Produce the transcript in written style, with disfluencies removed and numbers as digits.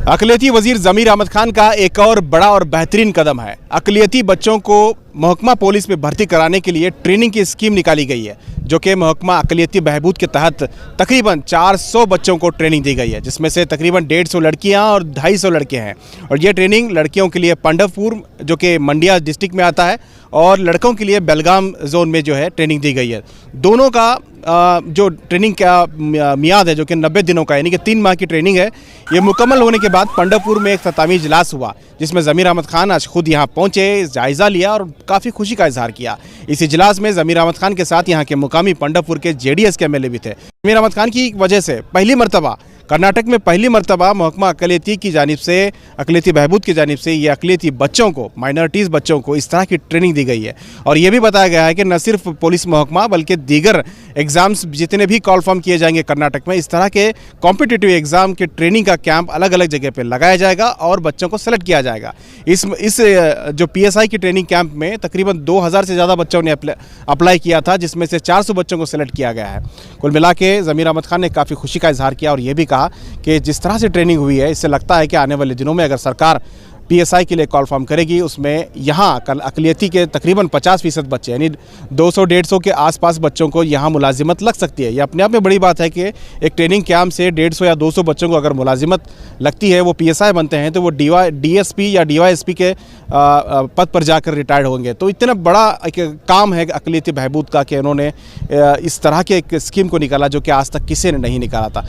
अक़लियती वज़ीर ज़मीर अहमद खान का एक और बड़ा और बेहतरीन कदम है। अक़लियती बच्चों को महकमा पुलिस में भर्ती कराने के लिए ट्रेनिंग की स्कीम निकाली गई है, जो कि महकमा अक़लियती बहबूद के तहत तकरीबन 400 बच्चों को ट्रेनिंग दी गई है, जिसमें से तकरीबन 150 लड़कियां और 250 लड़के हैं। और ये ट्रेनिंग लड़कियों के लिए पंढरपुर, जो कि मंडिया डिस्ट्रिक्ट में आता है, और लड़कों के लिए बेलगाम जोन में जो है ट्रेनिंग दी गई है। दोनों का जो ट्रेनिंग का मियाद है, जो कि 90 दिनों का, यानी कि 3 माह की ट्रेनिंग है, ये मुकम्मल होने के बाद पंढरपुर में एक इख्तितामी इजलास हुआ, जिसमें ज़मीर अहमद खान आज खुद यहाँ पहुँचे, जायज़ा लिया और काफ़ी खुशी का इजहार किया। इस इजलास में ज़मीर अहमद खान के साथ यहाँ के मुकामी पंढरपुर के JDS के MLA भी थे। ज़मीर अहमद खान की वजह से कर्नाटक में पहली मरतबा महकमा अक़लियती की जानिब से, अक़लियती बहबूद की जानिब से ये अक़लियती बच्चों को, माइनॉरिटीज़ बच्चों को इस तरह की ट्रेनिंग दी गई है। और ये भी बताया गया है कि न सिर्फ पुलिस महकमा बल्कि दीगर एग्ज़ाम्स जितने भी कॉल फॉर्म किए जाएंगे कर्नाटक में, इस तरह के कॉम्पिटिटिव एग्ज़ाम के ट्रेनिंग का कैंप अलग अलग जगह पर लगाया जाएगा और बच्चों को सेलेक्ट किया जाएगा। इस जो PSI की ट्रेनिंग कैंप में तकरीबन 2000 से ज़्यादा बच्चों ने अप्लाई किया था, जिसमें से 400 बच्चों को सेलेक्ट किया गया है। कुल मिला के ज़मीर अहमद खान ने काफ़ी खुशी का इजहार किया और ये भी कहा कि जिस तरह से ट्रेनिंग हुई है, इससे लगता है कि आने वाले दिनों में अगर सरकार PSI के लिए कॉल फॉर्म करेगी, उसमें यहाँ कल अक़लियती के तकरीबन 50% बच्चे, यानी 200-150 के आसपास बच्चों को यहाँ मुलाजिमत लग सकती है। ये अपने आप में बड़ी बात है कि एक ट्रेनिंग कैंप से 150 या 200 बच्चों को अगर मुलाजिमत लगती है, वो PSI बनते हैं, तो वो DSP या DYSP के पद पर जाकर रिटायर्ड होंगे। तो इतना बड़ा एक काम है अक़लियती बहबूद का कि उन्होंने इस तरह के एक स्कीम को निकाला, जो कि आज तक किसी ने नहीं निकाला था।